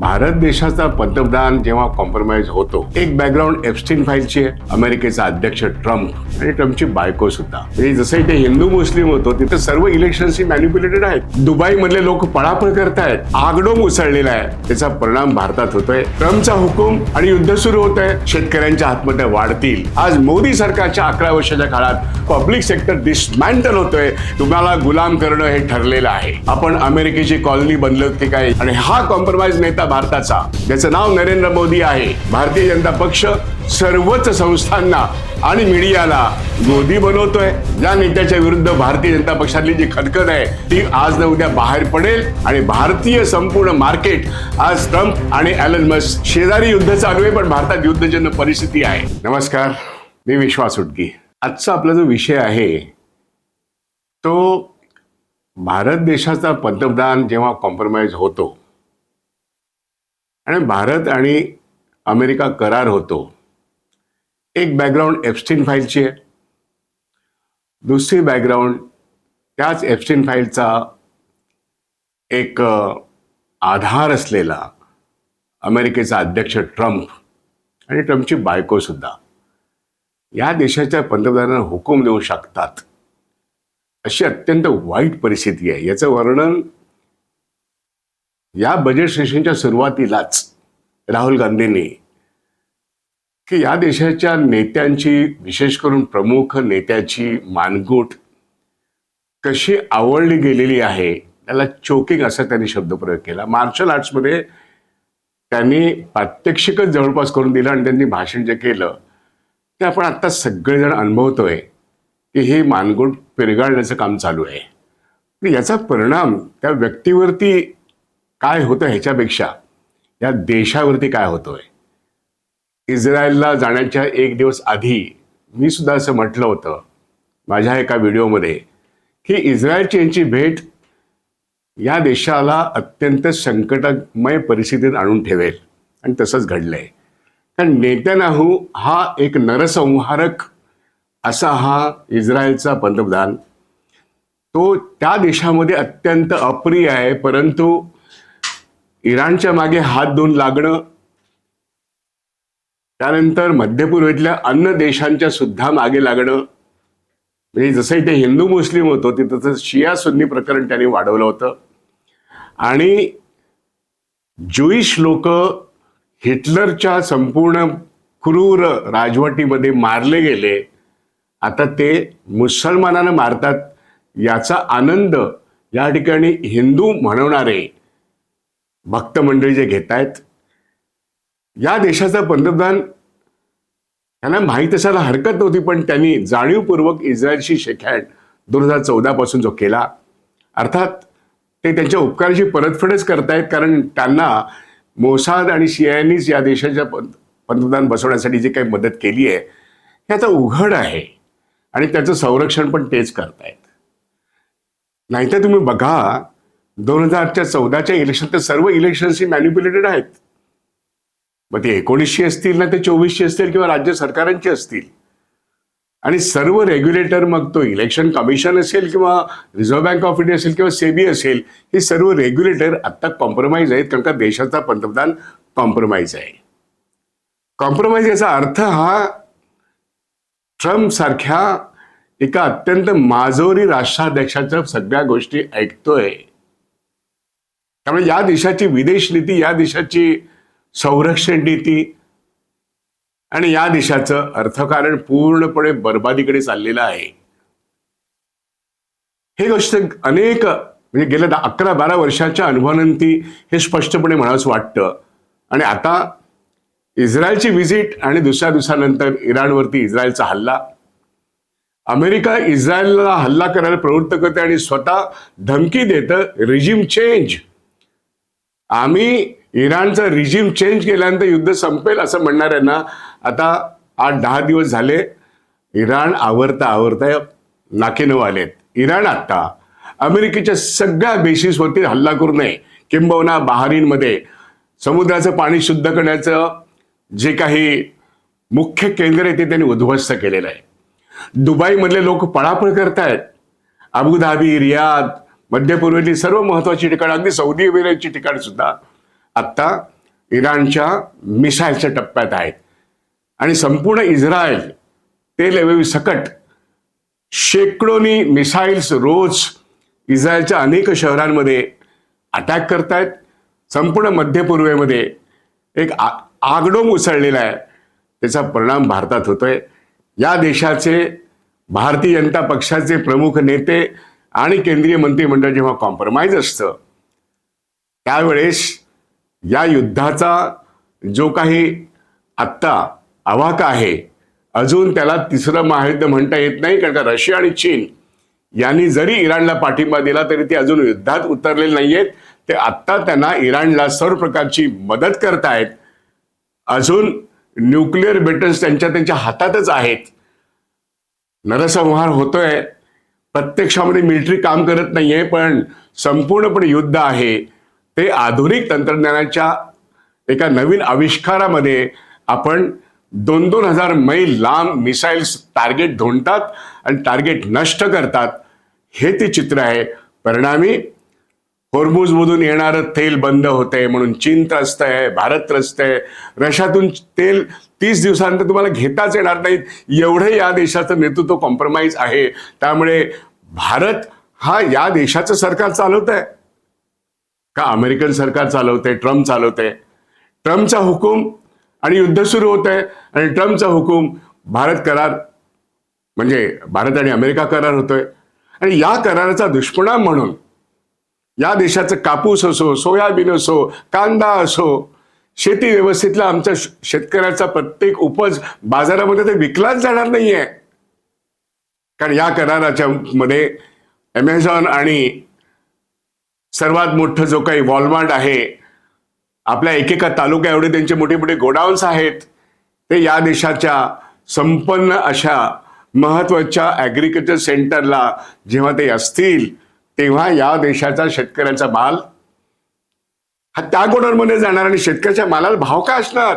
भारत देशाचा पंतप्रधान जेव्हा कॉम्प्रोमाइज होतो, एक बॅकग्राऊंड एप्स्टीन फाईलची आहे. अमेरिकेचा अध्यक्ष ट्रम्प आणि ट्रम्पची बायको सुद्धा. म्हणजे जसं इथे हिंदू मुस्लिम होतो, तिथे सर्व इलेक्शन्स मॅनिप्युलेटेड आहेत. दुबई मधले लोक पळापळ करतायत, आगडोम उसळलेला आहे. त्याचा परिणाम भारतात होतोय. ट्रम्पचा हुकूम आणि युद्ध सुरू होत आहे. शेतकऱ्यांच्या आत्महत्या वाढतील. आज मोदी सरकारच्या 11 वर्षाच्या काळात पब्लिक सेक्टर डिसमॅन्टल होतोय. तुम्हाला गुलाम करणं हे ठरलेलं आहे. आपण अमेरिकेची कॉलनी बनलो की काय? आणि हा कॉम्प्रोमाइज नेता भारताचा, ज्याचं नाव नरेंद्र मोदी आहे. भारतीय जनता पक्ष सर्वच संस्थांना आणि मीडियाला गोदी बनवतोय. या नेत्याच्या विरुद्ध भारतीय जनता पक्षातली जी खदखद आहे ती आज न उद्या बाहेर पडेल आणि भारतीय संपूर्ण मार्केट आज ट्रम्प आणि एलन मस्क शेजारी युद्ध चालू आहे, पण भारतात युद्धजन्य परिस्थिती आहे. नमस्कार, मी विश्वास उटगी. आजचा आपला जो विषय आहे तो भारत देशाचा पंतप्रधान जेव्हा कॉम्प्रोमाइज होतो आणि भारत आणि अमेरिका करार होतो, एक बॅकग्राऊंड एप्स्टीन फाईलची आहे. दुसरी बॅकग्राऊंड त्याच एप्स्टीन फाईलचा एक आधार असलेला अमेरिकेचा अध्यक्ष ट्रम्प आणि ट्रम्पची बायको सुद्धा या देशाच्या पंतप्रधानांना हुकूम देऊ शकतात, अशी अत्यंत वाईट परिस्थिती आहे. याचं वर्णन या बजेट सेशनच्या सुरुवातीलाच राहुल गांधींनी की या देशाच्या नेत्यांची, विशेष करून प्रमुख नेत्याची मानगूट कशी आवडली गेलेली आहे, त्याला चोकिंग असा त्यांनी शब्दप्रयोग केला. मार्शल आर्ट्समध्ये त्यांनी प्रात्यक्षिकच जवळपास करून दिलं आणि त्यांनी भाषण जे केलं ते आपण आता सगळेजण अनुभवतोय की हे मानगूट पिरगाळण्याचं काम चालू आहे. याचा परिणाम त्या व्यक्तीवरती काय होतं ह्याच्यापेक्षा या देशावरती काय होतोय. इस्रायलला जाण्याच्या एक दिवस आधी मी सुद्धा असं म्हटलं होतं माझ्या एका व्हिडिओमध्ये की इस्रायलची यांची भेट या देशाला अत्यंत संकटमय परिस्थितीत आणून ठेवेल, आणि तसंच घडलंय. कारण नेत्यानाहू हा एक नरसंहारक असा हा इस्रायलचा पंतप्रधान, तो त्या देशामध्ये अत्यंत अप्रिय आहे. परंतु इराणच्या मागे हात धुवून लागणं, त्यानंतर मध्यपूर्वेतल्या अन्य देशांच्या सुद्धा मागे लागणं, म्हणजे जसं इथे हिंदू मुस्लिम होतो तिथं शिया सुन्नी प्रकरण त्यांनी वाढवलं होतं. आणि ज्यूइश लोक हिटलरच्या संपूर्ण क्रूर राजवटीमध्ये मारले गेले, आता ते मुसलमानांना मारतात याचा आनंद या ठिकाणी हिंदू म्हणवणारे भक्त मंडळी जे घेत आहेत. या देशाचा पंतप्रधान, त्यांना माहीत असायला हरकत नव्हती, पण त्यांनी जाणीवपूर्वक इस्रायलशी शेकहँड 2014 पासून जो केला, अर्थात ते त्यांच्या उपकाराची परतफेडच करतायत. कारण त्यांना मोसाद आणि सीआयएनीच या देशाच्या पंतप्रधान बसवण्यासाठी जी काही मदत केली आहे हे आता उघड आहे आणि त्याचं संरक्षण पण तेच करतायत. नाहीतर तुम्ही बघा 2014च्या इलेक्शन तर सर्व इलेक्शन्स मॅनिप्युलेटेड आहेत. मग ते 19ची असतील ना ते 24ची असतील किंवा राज्य सरकारांची असतील, आणि सर्व रेग्युलेटर, मग तो इलेक्शन कमिशन असेल किंवा रिझर्व्ह बँक ऑफ इंडिया असेल किंवा सेबी असेल, हे सर्व रेग्युलेटर आता कॉम्प्रोमाइज आहेत. कारण का देशाचा पंतप्रधान कॉम्प्रोमाइज आहे. कॉम्प्रोमाइज याचा अर्थ हा ट्रम्प सारख्या एका अत्यंत माजोरी राष्ट्राध्यक्षाच्या सगळ्या गोष्टी ऐकतोय. त्यामुळे या देशाची विदेश नीती, या देशाची संरक्षण नीती आणि या देशाचं अर्थकारण पूर्णपणे बर्बादीकडे चाललेलं आहे. हे गोष्ट अनेक, म्हणजे गेल्या 11-12 वर्षाच्या अनुभवानंतर हे स्पष्टपणे म्हणावंसं वाटतं. आणि आता इस्रायलची व्हिजिट आणि दुसऱ्या दिवसानंतर इराणवरती इस्रायलचा हल्ला. अमेरिका इस्रायलला हल्ला करायला प्रवृत्त करते आणि स्वतः धमकी देतं रिजिम चेंज. आम्ही इराणचा रिजिम चेंज केल्यानंतर युद्ध संपेल असं म्हणणाऱ्यांना आता 8-10 दिवस झाले इराण आवरता नाकेनऊ आलेत. इराण आता अमेरिकेच्या सगळ्या बेसिसवरती हल्ला करू नये, किंबहुना बहारीनमध्ये समुद्राचं पाणी शुद्ध करण्याचं जे काही मुख्य केंद्र आहे ते त्यांनी उद्ध्वस्त केलेलं आहे. दुबईमधले लोक पळापळ करतायत. अबुधाबी, रियाद, मध्यपूर्वेतली सर्व महत्वाची ठिकाणं, अगदी सौदी अरेबियाची ठिकाणं सुद्धा आत्ता इराणच्या मिसाईलच्या टप्प्यात आहेत आणि संपूर्ण इस्रायल तेल अवयवी सकट शेकडोनी मिसाईल्स रोज इस्रायलच्या अनेक शहरांमध्ये अटॅक करतायत. संपूर्ण मध्य पूर्वेमध्ये एक आगडोंब उसळलेला आहे. त्याचा परिणाम भारतात होतोय. या देशाचे भारतीय जनता पक्षाचे प्रमुख नेते आणि केंद्रीय मंत्रिमंडळ जेव्हा कॉम्प्रोमाइज असतं त्यावेळेस या युद्धाचा जो काही आत्ता आवाका आहे, अजून त्याला तिसरं महायुद्ध म्हणता येत नाही, कारण का रशिया आणि चीन यांनी जरी इराणला पाठिंबा दिला तरी ते अजून युद्धात उतरलेले नाहीयेत. ते आत्ता त्यांना इराणला सर्व प्रकारची मदत करतायत. अजून न्यूक्लिअर वेपन्स त्यांच्या हातातच आहेत. नरसंहार होतोय. प्रत्यक्षामध्ये मिलिटरी काम करत नाहीये, पण संपूर्णपणे युद्ध आहे. ते आधुनिक तंत्रज्ञानाच्या एका नवीन आविष्कारामध्ये आपण 2,000 मैल लांब मिसाईल्स टार्गेट धोंडतात आणि टार्गेट नष्ट करतात. हे ते चित्र आहे. परिणामी होर्मुझमधून येणारं तेल बंद होतंय म्हणून चीन त्रस्त आहे, भारत त्रस्त आहे. रशियातून तेल 30 दिवसानंतर तुम्हाला घेताच येणार नाहीत, एवढे या देशाचं नेतृत्व कॉम्प्रोमाइज आहे. त्यामुळे भारत हा या देशाचं सरकार चालवत आहे का अमेरिकन सरकार चालवते, ट्रम्प चालवते? ट्रम्पचा हुकूम आणि युद्ध सुरू होत आहे आणि ट्रम्पचा हुकूम भारत करार म्हणजे भारत आणि अमेरिका करार होतोय. आणि या कराराचा दुष्परिणाम म्हणून या देशाचं कापूस असो, सोयाबीन असो, कांदा असो, शेती व्यवस्थेतला आमच्या शेतकऱ्याचा प्रत्येक उपज बाजारामध्ये ते विकलाच जाणार नाहीये. कारण या कराराच्या मध्ये अमेझॉन आणि सर्वात मोठं जो काही वॉलमार्ट आहे, आपल्या एकेका तालुक्या एवढे त्यांचे मोठे मोठे गोडाऊन्स आहेत. ते या देशाच्या संपन्न अशा महत्वाच्या ॲग्रिकल्चर सेंटरला जेव्हा ते असतील तेव्हा या देशाचा शेतकऱ्यांचा माल हा त्या गोडाऊनमध्ये जाणार आणि शेतकऱ्याच्या मालाला भाव काय असणार?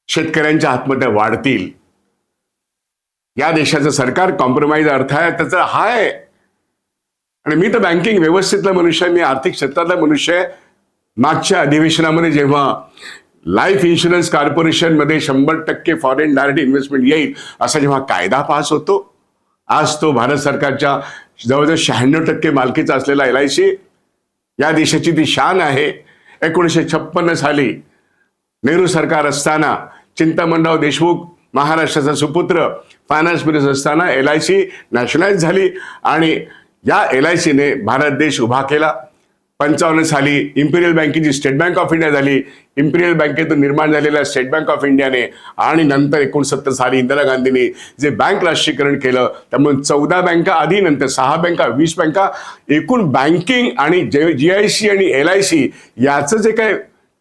शेतकऱ्यांच्या आत्महत्या वाढतील. या देशाचं सरकार कॉम्प्रोमाइज अर्थ आहे त्याचा हा आहे. आणि मी तर बँकिंग व्यवस्थेतला मनुष्य आहे, मी आर्थिक क्षेत्रातला मनुष्य आहे. मागच्या अधिवेशनामध्ये जेव्हा लाईफ इन्शुरन्स कॉर्पोरेशन मध्ये 100% फॉरेन डायरेक्ट इन्व्हेस्टमेंट येईल असा जेव्हा कायदा पास होतो, आज तो भारत सरकारच्या जवळजवळ 96% मालकीचा असलेला LIC या देशाची ती शान आहे. 1956 साली नेहरू सरकार असताना चिंतामणराव देशमुख महाराष्ट्राचा सुपुत्र फायनान्स मिनिस्टर असताना LIC नॅशनलाइज झाली आणि या LIC ने भारत देश उभा केला. 55 साली इम्पिरियल बँकेची स्टेट बँक ऑफ इंडिया झाली. इम्पिरियल बँकेतून निर्माण झालेल्या स्टेट बँक ऑफ इंडियाने आणि नंतर 69 साली इंदिरा गांधींनी जे बँक राष्ट्रीयकरण केलं त्यामुळे 14 बँका आधी, नंतर 6 बँका, 20 बँका, एकूण बँकिंग आणि GIC आणि LIC याचं जे काय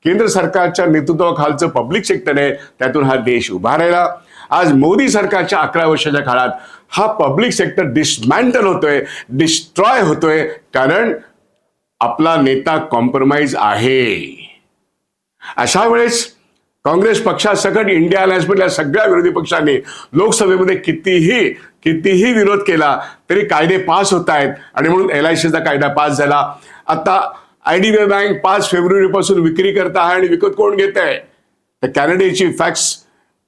केंद्र सरकारच्या नेतृत्वाखालचं पब्लिक सेक्टर आहे त्यातून हा देश उभा राहिला. आज मोदी सरकारच्या 11 वर्षाच्या काळात हा पब्लिक सेक्टर डिसमॅन्टल होतोय, डिस्ट्रॉय होतोय, कारण आपला नेता कॉम्प्रोमाइज आहे. अशा वेळेस काँग्रेस पक्षासकट इंडिया अलायन्समधल्या सगळ्या विरोधी पक्षांनी लोकसभेमध्ये कितीही विरोध केला तरी कायदे पास होत आहेत आणि म्हणून LICचा कायदा पास झाला. आता IDBI बँक 5 फेब्रुवारीपासून विक्री करत आहे आणि विकत कोण घेत आहे? तर कॅनडाची फॅक्स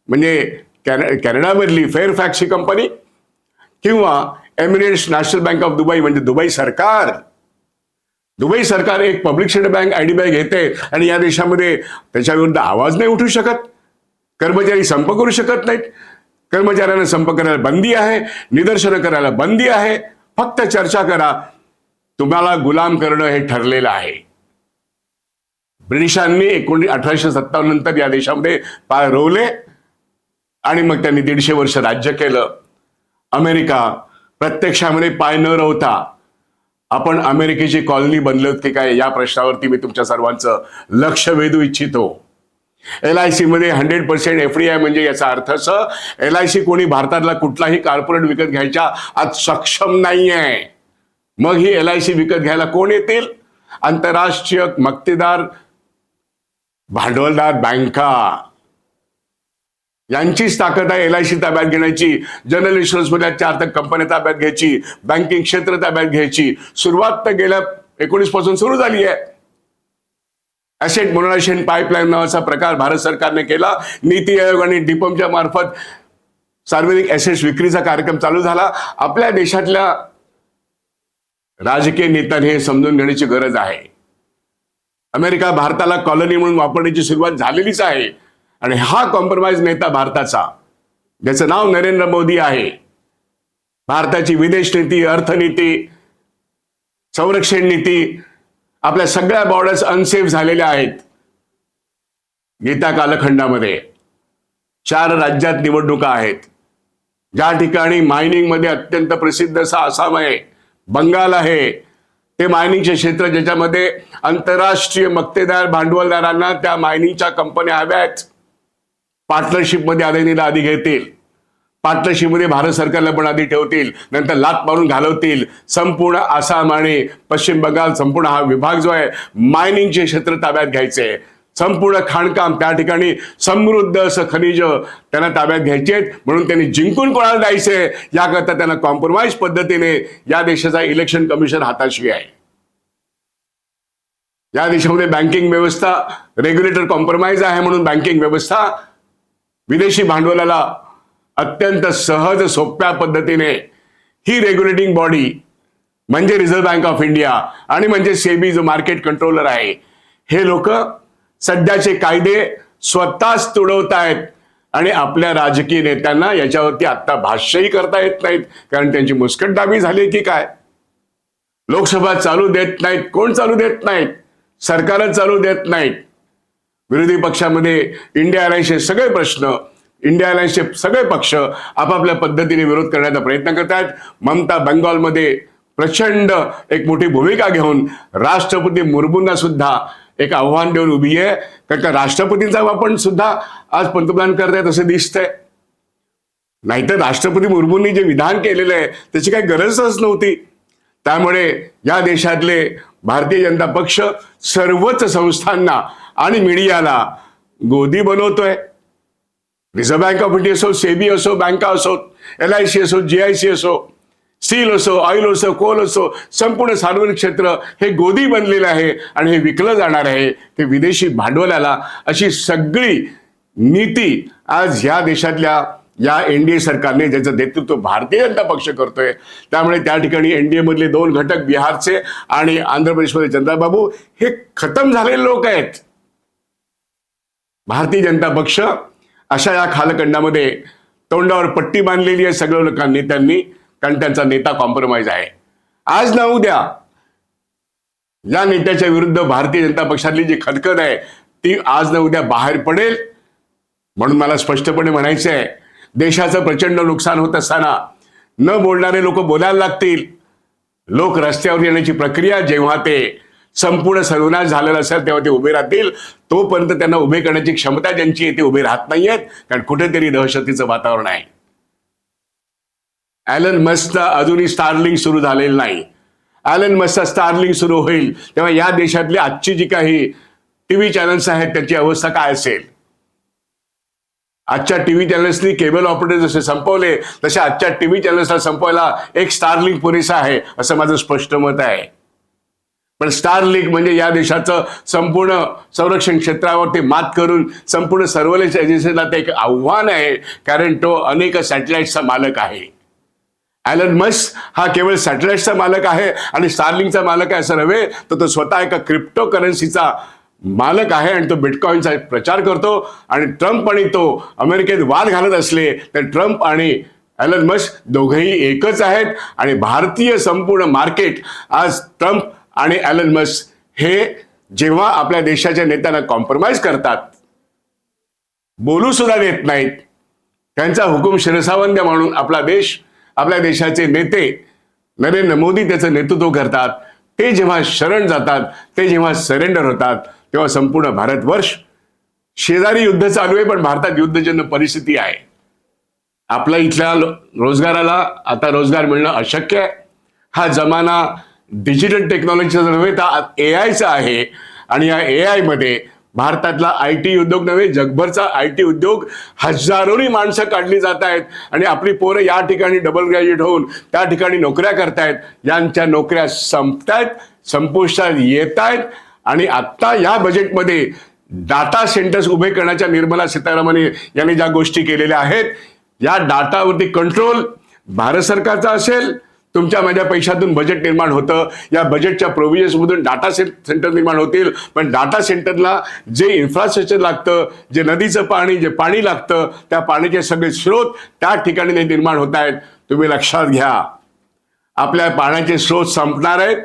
म्हणजे कॅनडामधली फेअरफॅक्स ही कंपनी किंवा Emirates national bank of Dubai म्हणजे दुबई सरकार एक पब्लिक सेक्टर बँक IDBI घेते आणि या देशामध्ये त्याच्या विरुद्ध आवाज नाही उठू शकत. कर्मचारी संप करू शकत नाहीत. कर्मचाऱ्यांना संप करायला बंदी आहे, निदर्शनं करायला बंदी आहे. फक्त चर्चा करा. तुम्हाला गुलाम करणं हे ठरलेलं आहे. ब्रिटिशांनी 1857 नंतर या देशामध्ये पाय रोवले आणि मग त्यांनी 150 वर्ष राज्य केलं. अमेरिका प्रत्यक्षामध्ये पाय न रोवता आपण अमेरिकेची कॉलनी बनलोत की काय या प्रश्नावरती मी तुमच्या सर्वांचं लक्ष वेधू इच्छितो. LIC मध्ये 100% FDI म्हणजे याचा अर्थ असं, LIC कोणी भारतातला कुठलाही कॉर्पोरेट विकत घ्यायच्या आज सक्षम नाहीये. मग ही LIC विकत घ्यायला कोण येतील? आंतरराष्ट्रीय मक्तेदार, भांडवलदार बँका यांचीच ताकद आहे LIC ताब्यात घेण्याची. जनरल इन्शुरन्स मधल्या 4 कंपन्या ताब्यात घ्यायची, बँकिंग क्षेत्र ताब्यात घ्यायची. सुरुवात तर गेल्या 19 पासून सुरू झाली आहे. ॲसेट मोनरायझेशन पाईपलाईन नावाचा प्रकार भारत सरकारने केला. नीती आयोग आणि डिपमच्या मार्फत सार्वजनिक ॲसेट्स विक्रीचा कार्यक्रम चालू झाला. आपल्या देशातल्या राजकीय नेत्यांनी हे समजून घेण्याची गरज आहे. अमेरिका भारताला कॉलनी म्हणून वापरण्याची सुरुवात झालेलीच आहे आणि हा कॉम्प्रोमाइज नेता भारताचा, ज्याचं नाव नरेंद्र मोदी आहे, भारताची विदेश नीती, अर्थनीती, संरक्षण नीती, आपल्या सगळ्या बॉर्डर्स अनसेफ झालेल्या आहेत. गीता कालखंडामध्ये 4 राज्यात निवडणुका आहेत. ज्या ठिकाणी मायनिंगमध्ये अत्यंत प्रसिद्ध असा आसाम आहे, बंगाल आहे, ते मायनिंगचे क्षेत्र ज्याच्यामध्ये आंतरराष्ट्रीय मक्तेदार भांडवलदारांना त्या मायनिंगच्या कंपन्या हव्यात. पार्टनरशिपमध्ये अदानीला आधी घेतील, पार्टनरशिपमध्ये भारत सरकारला पण आधी ठेवतील, नंतर लात मारून घालवतील. संपूर्ण आसाम आणि पश्चिम बंगाल, संपूर्ण हा विभाग जो आहे, मायनिंगचे क्षेत्र ताब्यात घ्यायचे. संपूर्ण खाणकाम त्या ठिकाणी समृद्ध असं खनिज त्यांना ताब्यात घ्यायचे आहेत. म्हणून त्यांनी जिंकून कोणाला द्यायचे याकरता त्यांना कॉम्प्रोमाइज पद्धतीने या देशाचा इलेक्शन कमिशन हाताशी आहे. या देशामध्ये बँकिंग व्यवस्था, रेग्युलेटर कॉम्प्रोमाइज आहे म्हणून बँकिंग व्यवस्था विदेशी भांडवलाला अत्यंत सहज सोप्या पद्धतीने ही रेग्युलेटिंग बॉडी म्हणजे रिझर्व्ह बँक ऑफ इंडिया आणि म्हणजे सेबी जो मार्केट कंट्रोलर आहे, हे लोक सध्याचे कायदे स्वतःच तुडवतायत आणि आपल्या राजकीय नेत्यांना याच्यावरती आता भाष्यही करता येत नाहीत, कारण त्यांची मुस्कटदाबी झाली की काय. लोकसभा चालू देत नाहीत. कोण चालू देत नाहीत? सरकारच चालू देत नाहीत. विरोधी पक्षामध्ये इंडिया अलायन्सचे सगळे प्रश्न, इंडिया अलायन्सचे सगळे पक्ष आपापल्या पद्धतीने विरोध करण्याचा प्रयत्न करतात. ममता बेंगॉलमध्ये प्रचंड एक मोठी भूमिका घेऊन राष्ट्रपती मुर्मूंना सुद्धा एक आव्हान देऊन उभी आहे, कारण का राष्ट्रपतींचा आपण सुद्धा आज पंतप्रधान करतायत असं दिसतंय. नाहीतर राष्ट्रपती मुर्मूंनी जे विधान केलेलं आहे त्याची काही गरजच नव्हती. त्यामुळे या देशातले भारतीय जनता पक्ष सर्वच संस्थांना आणि मीडियाला गोदी बनवतोय. रिझर्व्ह बँक ऑफ इंडिया असो, सेबी असो, बँका असो, LIC असो, GIC असो, स्टील असो, ऑइल असो, कोल असो, संपूर्ण सार्वजनिक क्षेत्र हे गोदी बनलेलं आहे आणि हे विकलं जाणार आहे ते विदेशी भांडवलाला. अशी सगळी नीती आज या देशातल्या या NDA सरकारने, ज्याचं नेतृत्व भारतीय जनता पक्ष करतोय. त्यामुळे त्या ठिकाणी NDA मधले 2 घटक, बिहारचे आणि आंध्र प्रदेशमध्ये चंद्राबाबू, हे खतम झालेले लोक आहेत. भारतीय जनता पक्ष अशा या कालखंडामध्ये तोंडावर पट्टी बांधलेली आहे सगळ्या लोकांनी, नेत्यांनी, कारण त्यांचा नेता कॉम्प्रोमाइज आहे. आज ना उद्या या नेत्याच्या विरुद्ध भारतीय जनता पक्षातली जी खदखद आहे ती आज ना उद्या बाहेर पडेल. म्हणून मला स्पष्टपणे म्हणायचं आहे, देशाचं प्रचंड नुकसान होत असताना न बोलणारे लोक बोलायला लागतील. लोक रस्त्यावर येण्याची प्रक्रिया जेव्हा ते संपूर्ण सर्वनाश झालेला असेल तेव्हा ते उभे राहतील. तोपर्यंत त्यांना उभे करण्याची क्षमता ज्यांची आहे ते उभे राहत नाहीयेत, कारण कुठेतरी दहशतीचं वातावरण आहे. ॲलन मस्कचा अजूनही स्टारलिंक सुरू झालेलं नाही. ॲलन मस्कचा स्टारलिंक सुरू होईल तेव्हा या देशातली आजची जी काही टीव्ही चॅनल्स आहेत त्याची अवस्था काय असेल. आजच्या टीव्ही चॅनल्सनी केबल ऑपरेटर जसे संपवले तसे आजच्या टीव्ही चॅनल्सला संपवायला एक स्टारलिंक पुरेसा आहे असं माझं स्पष्ट मत आहे. पण स्टारलिंक म्हणजे या देशाचं संपूर्ण संरक्षण क्षेत्रावरती मात करून संपूर्ण सर्व्हेलन्स एजन्सीला ते एक आव्हान आहे, कारण तो अनेक सॅटेलाइटचा मालक आहे. ॲलन मस्क हा केवळ सॅटेलाइटचा मालक आहे आणि स्टारलिंकचा मालक आहे असं नव्हे, तर तो स्वतः एका क्रिप्टो करन्सीचा मालक आहे आणि तो बिटकॉइनचा प्रचार करतो. आणि ट्रम्प आणि तो अमेरिकेत वाद घालत असले तर ट्रम्प आणि ॲलन मस्क दोघेही एकच आहेत. आणि भारतीय संपूर्ण मार्केट आज ट्रम्प आणि ॲलन मस्क हे जेव्हा आपल्या देशाच्या नेत्यांना कॉम्प्रोमाइज करतात, बोलू सुद्धा देत नाहीत, त्यांचा हुकूम शिरसावंद्य म्हणून आपला देश, आपल्या देशाचे नेते नरेंद्र मोदी त्याचं नेतृत्व करतात, ते जेव्हा शरण जातात, ते जेव्हा सरेंडर होतात, तेव्हा संपूर्ण भारतवर्ष, शेजारी युद्ध चालू आहे पण भारतात युद्धजन्य परिस्थिती आहे. आपल्या इथल्या रोजगाराला आता रोजगार मिळणं अशक्य आहे. हा जमाना डिजिटल टेक्नॉलॉजीचा नव्हे तर AIचा आहे आणि या AI मध्ये भारतातला IT उद्योग नव्हे, जगभरचा IT उद्योग, हजारोनी माणसं काढली जात आहेत आणि आपली पोरं या ठिकाणी डबल ग्रॅज्युएट होऊन त्या ठिकाणी नोकऱ्या करतायत. यांच्या नोकऱ्या संपतायत, संपुष्टात येत आहेत आणि आता या बजेटमध्ये डाटा सेंटर्स उभे करण्याच्या निर्मला सीतारामन यांनी ज्या गोष्टी केलेल्या आहेत, या डाटावरती कंट्रोल भारत सरकारचा असेल, तुमच्या माझ्या पैशातून बजेट निर्माण होतं, या बजेटच्या प्रोव्हिजन्समधून डाटा सेंटर निर्माण होतील, पण डाटा सेंटरला जे इन्फ्रास्ट्रक्चर लागतं, जे नदीचं पाणी, जे पाणी लागतं, त्या पाण्याचे सगळे स्रोत त्या ठिकाणी निर्माण होत आहेत. तुम्ही लक्षात घ्या, आपल्या पाण्याचे स्रोत संपणार आहेत,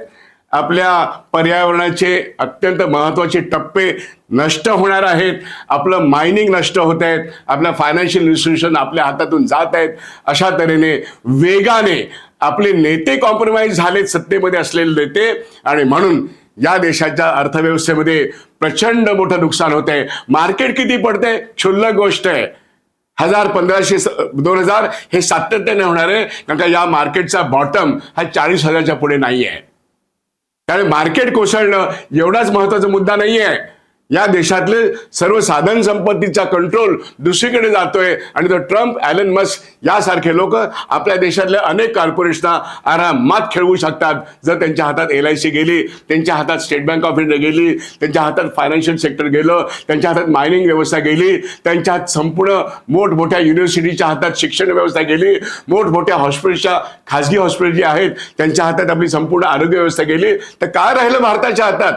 आपल्या पर्यावरणाचे अत्यंत महत्त्वाचे टप्पे नष्ट होणार आहेत, आपलं मायनिंग नष्ट होत आहेत, आपल्या फायनान्शियल इन्स्टिट्यूशन आपल्या हातातून जात आहेत. अशा तऱ्हेने वेगाने आपले नेते कॉम्प्रोमाइज झालेत, सत्तेमध्ये असलेले नेते, आणि म्हणून या देशाच्या अर्थव्यवस्थेमध्ये प्रचंड मोठं नुकसान होत आहे. मार्केट किती पडते, क्षुल्लक गोष्ट आहे. 1000, 1500, 2000 हे सातत्याने होणार आहे, कारण का या मार्केटचा बॉटम हा 40,000च्या पुढे नाही आहे. कारण मार्केट कोसळणं एवढाच महत्वाचा मुद्दा नाही आहे. या देशातले सर्व साधन संपत्तीचा कंट्रोल दुसरीकडे जातोय, आणि तो ट्रम्प, ॲलन मस्क यासारखे लोक आपल्या देशातल्या अनेक कॉर्पोरेशनना आरामात खेळवू शकतात. जर त्यांच्या हातात LIC गेली, त्यांच्या हातात स्टेट बँक ऑफ इंडिया गेली, त्यांच्या हातात फायनान्शियल सेक्टर गेलं, त्यांच्या हातात मायनिंग व्यवस्था गेली, त्यांच्या हात संपूर्ण मोठमोठ्या युनिव्हर्सिटीच्या हातात शिक्षण व्यवस्था गेली, मोठमोठ्या हॉस्पिटलच्या, खाजगी हॉस्पिटल जे आहेत त्यांच्या हातात आपली संपूर्ण आरोग्य व्यवस्था गेली, तर काय राहिलं भारताच्या हातात?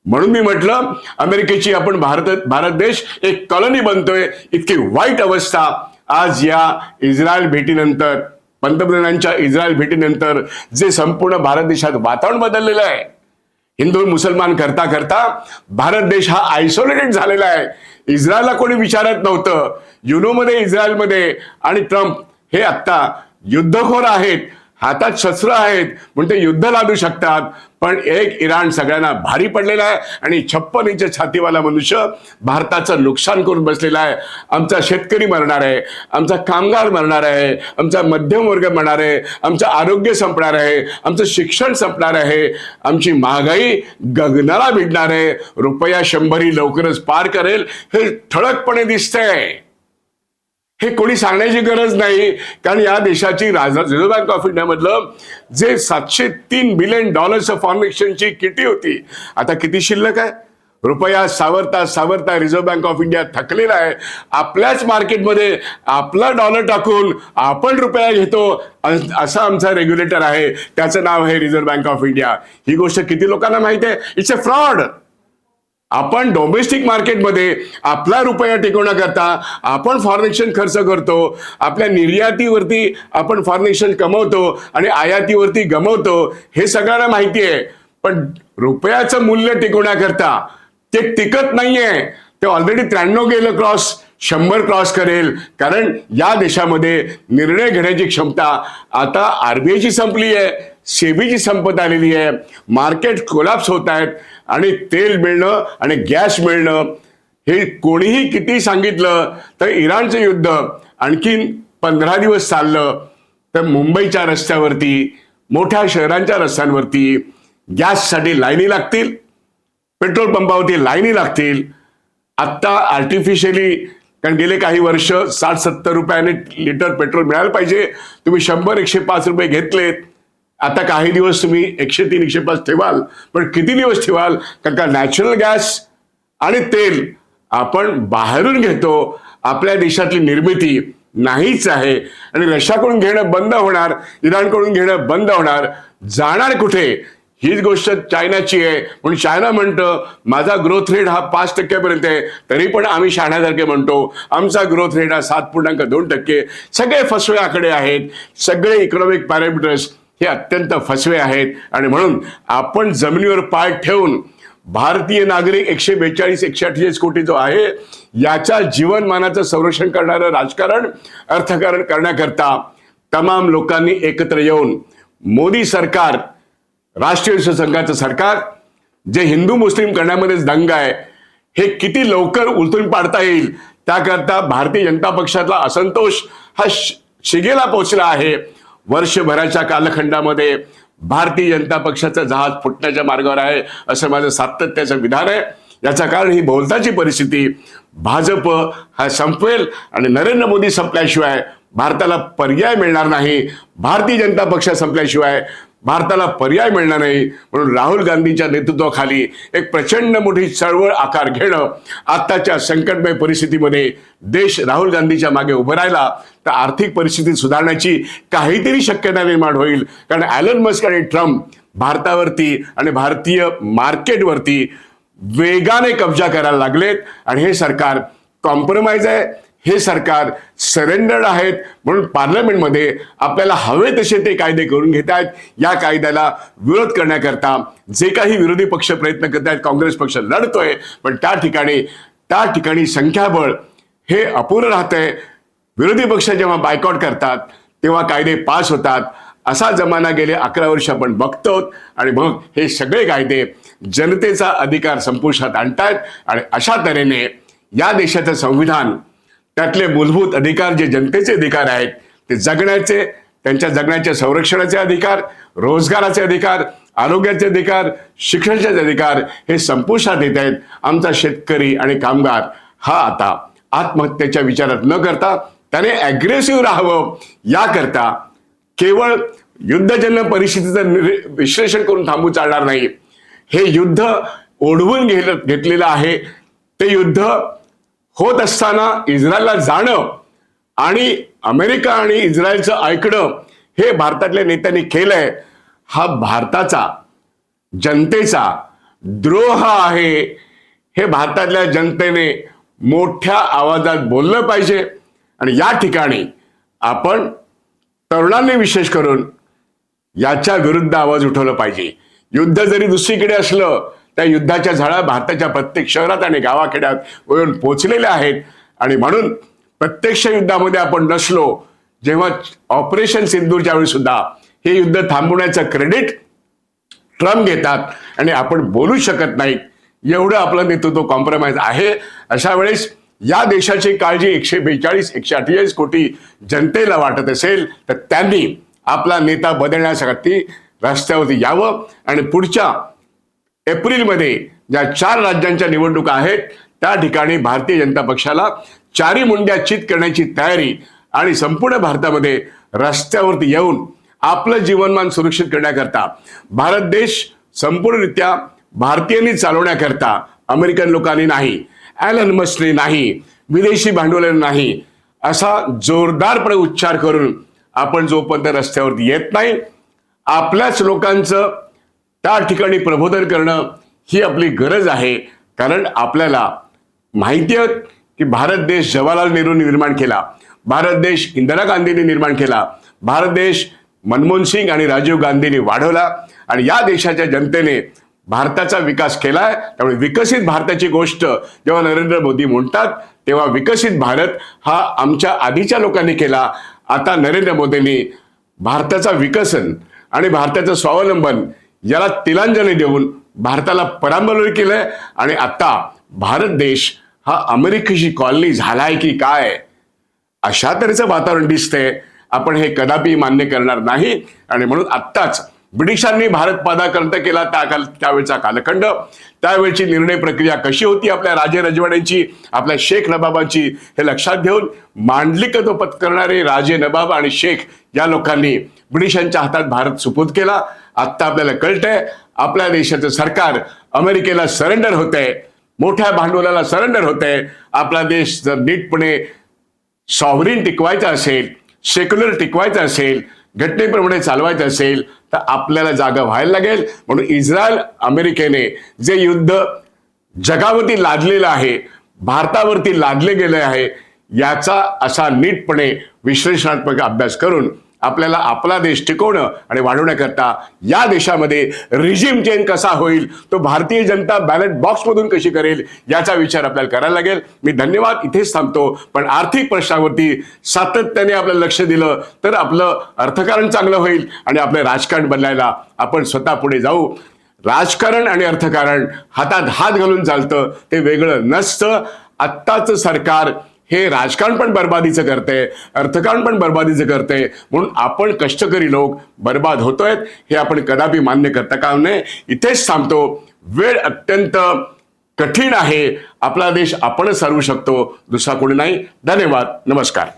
म्हणून मी म्हटलं, अमेरिकेची आपण भारत देश एक कॉलनी बनतोय. इतकी वाईट अवस्था आज या इस्रायल भेटीनंतर, पंतप्रधानांच्या इस्रायल भेटीनंतर जे संपूर्ण भारत देशात वातावरण बदललेलं आहे. हिंदू मुसलमान करता करता भारत देश हा आयसोलेटेड झालेला आहे. इस्रायलला कोणी विचारत नव्हतं. युनोमध्ये, इस्रायलमध्ये आणि ट्रम्प हे आत्ता युद्धखोर आहेत, हातात शस्त्र आहेत, म्हणून ते युद्ध लादू शकतात. पण एक इराण सगळ्यांना भारी पडलेला आहे, आणि 56 इंच छातीवाला मनुष्य भारताचं नुकसान करून बसलेला आहे. आमचा शेतकरी मरणार आहे, आमचा कामगार मरणार आहे, आमचा मध्यम वर्ग मरणार आहे, आमचं आरोग्य संपणार आहे, आमचं शिक्षण संपणार आहे, आमची महागाई गगनाला भिडणार आहे, रुपया 100 लवकरच पार करेल हे ठळकपणे दिसतंय. हे कोणी सांगण्याची गरज नाही, कारण या देशाची रिझर्व्ह बँक ऑफ इंडिया मधलं जे $703 बिलियन फॉरेन एक्सचेंजची किटी होती, आता किती शिल्लक आहे? रुपया सावरता सावरता रिझर्व्ह बँक ऑफ इंडिया थकलेला आहे. आपल्याच मार्केटमध्ये आपला डॉलर टाकून आपण रुपया घेतो, असा आमचा रेग्युलेटर आहे, त्याचं नाव आहे रिझर्व्ह बँक ऑफ इंडिया. ही गोष्ट किती लोकांना माहिती आहे? It's a fraud. आपण डोमेस्टिक मार्केटमध्ये आपला रुपया टिकवण्याकरता आपण फॉरेन एक्सचेंज खर्च करतो, आपल्या निर्यातीवरती आपण फॉरेन एक्सचेंज कमवतो आणि आयातीवरती गमवतो, हे सगळ्यांना माहिती आहे. पण रुपयाचं मूल्य टिकवण्याकरता ते टिकत नाहीये. ते ऑलरेडी 93 गेलं क्रॉस, 100 क्रॉस करेल, कारण या देशामध्ये निर्णय घेण्याची क्षमता आता RBIची संपली आहे, सेबीची संपत आलेली आहे. मार्केट कोलॅप्स होत आहेत, आणि तेल मिळणं आणि गॅस मिळणं, हे कोणीही किती सांगितलं तर इराणचं युद्ध आणखीन 15 दिवस चाललं तर मुंबईच्या रस्त्यावरती, मोठ्या शहरांच्या रस्त्यांवरती गॅससाठी लाईनी लागतील, पेट्रोल पंपावरती लाईनी लागतील. आत्ता आर्टिफिशियली, कारण गेले काही वर्ष 60-70 रुपयाने लिटर पेट्रोल मिळायला पाहिजे, तुम्ही 100-105 रुपये घेतलेत. आता काही दिवस तुम्ही 103-105 ठेवाल, पण किती दिवस ठेवाल? कारण का नॅचरल गॅस आणि तेल आपण बाहेरून घेतो, आपल्या देशातली निर्मिती नाहीच आहे, आणि रशियाकडून घेणं बंद होणार, इराणकडून घेणं बंद होणार. जाणार कुठे? हीच गोष्ट चायनाची आहे. म्हणून चायना म्हणतं माझा ग्रोथ रेट हा 5% आहे, तरी पण आम्ही शहाण्यासारखे म्हणतो आमचा ग्रोथ रेट हा 7.2%. सगळे फसवे आकडे आहेत, सगळे इकॉनॉमिक पॅरामीटर्स हे अत्यंत फसवे आहेत. आणि म्हणून आपण जमिनीवर पाय ठेवून भारतीय नागरिक 142-148 कोटी जो आहे, याच्या जीवनमानाचं संरक्षण करणारं राजकारण, अर्थकारण करण्याकरता तमाम लोकांनी एकत्र येऊन मोदी सरकार, राष्ट्रीय संघाचं सरकार, जे हिंदू मुस्लिम करण्यामध्येच दंग आहे, हे किती लवकर उलटून पाडता येईल त्याकरता भारतीय जनता पक्षातला असंतोष हा शिगेला पोहोचला आहे. वर्षभराच्या कालखंडामध्ये भारतीय जनता पक्षाचं जहाज फुटण्याच्या मार्गावर आहे, असं माझं सातत्याचं विधान आहे. याचं कारण ही बहुताची परिस्थिती. भाजप हा संपवेल, आणि नरेंद्र मोदी संपल्याशिवाय भारताला पर्याय मिळणार नाही. भारतीय जनता पक्ष संपल्याशिवाय भारताला पर्याय मिळणार नाही, म्हणून राहुल गांधींच्या नेतृत्वाखाली एक प्रचंड मोठी चळवळ आकार घेणं, आत्ताच्या संकटमय परिस्थितीमध्ये देश राहुल गांधीच्या मागे उभं राहिला तर आर्थिक परिस्थिती सुधारण्याची काहीतरी शक्यता निर्माण होईल. कारण ॲलन मस्क आणि ट्रम्प भारतावरती आणि भारतीय मार्केटवरती वेगाने कब्जा करायला लागलेत आणि हे सरकार कॉम्प्रोमाइज आहे, हे सरकार सरेंडर्ड आहेत. म्हणून पार्लमेंटमध्ये आपल्याला हवे तसे ते कायदे करून घेत आहेत. या कायद्याला विरोध करण्याकरता जे काही विरोधी पक्ष प्रयत्न करत आहेत, काँग्रेस पक्ष लढतोय, पण त्या ठिकाणी संख्याबळ हे अपुरं राहतंय. विरोधी पक्ष जेव्हा बायकॉट करतात तेव्हा कायदे पास होतात. असा जमाना गेले 11 वर्ष आपण बघतो आणि मग हे सगळे कायदे जनतेचा अधिकार संपुष्टात आणतात. आणि अशा तऱ्हेने या देशाचं संविधान, त्यातले मूलभूत अधिकार जे जनतेचे अधिकार आहेत ते जगण्याचे, त्यांच्या जगण्याच्या संरक्षणाचे अधिकार, रोजगाराचे अधिकार, आरोग्याचे अधिकार, शिक्षणाचे अधिकार हे संपुष्टात येत आहेत. आमचा शेतकरी आणि कामगार हा आता आत्महत्येच्या विचारात न करता त्याने ॲग्रेसिव्ह राहावं याकरता केवळ युद्धजन्य परिस्थितीचं विश्लेषण करून थांबू चालणार नाही. हे युद्ध ओढवून घेतलेलं आहे. ते युद्ध होत असताना इस्रायलला जाणं आणि अमेरिका आणि इस्रायलचं ऐकणं हे भारतातल्या नेत्यांनी केलंय. हा भारताचा जनतेचा द्रोह आहे. हे भारतातल्या जनतेने मोठ्या आवाजात बोललं पाहिजे. आणि या ठिकाणी आपण तरुणांनी विशेष करून याच्या विरुद्ध आवाज उठवला पाहिजे. युद्ध जरी दुसरीकडे असलं, त्या युद्धाच्या झळा भारताच्या प्रत्येक शहरात आणि गावाखेड्यात येऊन पोचलेल्या आहेत. आणि म्हणून प्रत्यक्ष युद्धामध्ये आपण नसलो, जेव्हा ऑपरेशन सिंदूरच्या वेळी सुद्धा हे युद्ध थांबवण्याचं क्रेडिट ट्रम्प घेतात आणि आपण बोलू शकत नाही. एवढं आपलं नेतृत्व कॉम्प्रोमाइज आहे. अशा वेळेस या देशाची काळजी 142-148 कोटी जनतेला वाटत असेल तर त्यांनी आपला नेता बदलण्यासाठी रस्त्यावरती यावं. आणि पुढच्या एप्रिलमध्ये ज्या 4 राज्यांच्या निवडणुका आहेत त्या ठिकाणी भारतीय जनता पक्षाला चारी मुंड्या चित करण्याची तयारी आणि संपूर्ण भारतामध्ये रस्त्यावरती येऊन आपलं जीवनमान सुरक्षित करण्याकरता, भारत देश संपूर्णरित्या भारतीयांनी चालवण्याकरता, अमेरिकन लोकांनी नाही, ॲलन मस्कने नाही, विदेशी भांडवलाने नाही, असा जोरदारपणे उच्चार करून आपण जोपर्यंत रस्त्यावरती येत नाही, आपल्याच लोकांचं त्या ठिकाणी प्रबोधन करणं ही आपली गरज आहे. कारण आपल्याला माहिती आहे की भारत देश जवाहरलाल नेहरूंनी निर्माण केला, भारत देश इंदिरा गांधींनी निर्माण केला, भारत देश मनमोहन सिंग आणि राजीव गांधींनी वाढवला. आणि या देशाच्या जनतेने भारताचा विकास केलाय. त्यामुळे विकसित भारताची गोष्ट जेव्हा नरेंद्र मोदी म्हणतात तेव्हा विकसित भारत हा आमच्या आधीच्या लोकांनी केला. आता नरेंद्र मोदींनी भारताचा विकसन आणि भारताचं स्वावलंबन याला तिलांजली देऊन भारताला परांबलोल केलंय. आणि आता भारत देश हा अमेरिकेची कॉलनी झालाय की काय, अशा तऱ्हेचं वातावरण दिसतंय. आपण हे कदापि मान्य करणार नाही. आणि म्हणून आत्ताच ब्रिटिशांनी भारत पादाक्रांत केला त्यावेळचा कालखंड, त्यावेळची निर्णय प्रक्रिया कशी होती आपल्या राजे रजवाड्यांची, आपल्या शेख नवाबांची, हे लक्षात घेऊन मांडलिकत्व पत्करणारे राजे नवाब आणि शेख या लोकांनी ब्रिटिशांच्या हातात भारत सुपूर्द केला. आत्ता आपल्याला कळतंय आपल्या देशाचं सरकार अमेरिकेला सरेंडर होतंय, मोठ्या भांडवलाला सरेंडर होतंय. आपला देश जर नीटपणे सॉव्हरीन टिकवायचा असेल, सेक्युलर टिकवायचं असेल, घटनेप्रमाणे चालवायचं असेल तर आपल्याला जागा व्हायला लागेल. म्हणून इस्रायल अमेरिकेने जे युद्ध जगावरती लादलेलं आहे, भारतावरती लादले गेले आहे, याचा असा नीटपणे विश्लेषणात्मक अभ्यास करून आपल्याला आपला देश टिकवणं आणि वाढवण्याकरता या देशामध्ये रिजिम चेंज कसा होईल, तो भारतीय जनता बॅलेट बॉक्समधून कशी करेल याचा विचार आपल्याला करायला लागेल. मी धन्यवाद इथेच थांबतो. पण आर्थिक प्रश्नावरती सातत्याने आपल्याला लक्ष दिलं तर आपलं अर्थकारण चांगलं होईल आणि आपलं राजकारण बदलायला आपण स्वतः पुढे जाऊ. राजकारण आणि अर्थकारण हातात हात घालून चालतं, ते वेगळं नसतं. आत्ताचं सरकार हे राजकारण पण बर्बादीचं करते, अर्थकारण पण बर्बादीचं करते. म्हणून आपण कष्टकरी लोक बर्बाद होतोय हे आपण कदापि मान्य करता कामा नये. इथेच थांबतो. वेळ अत्यंत कठीण आहे. आपला देश आपणच चालवू शकतो, दुसरा कोणी नाही. धन्यवाद. नमस्कार.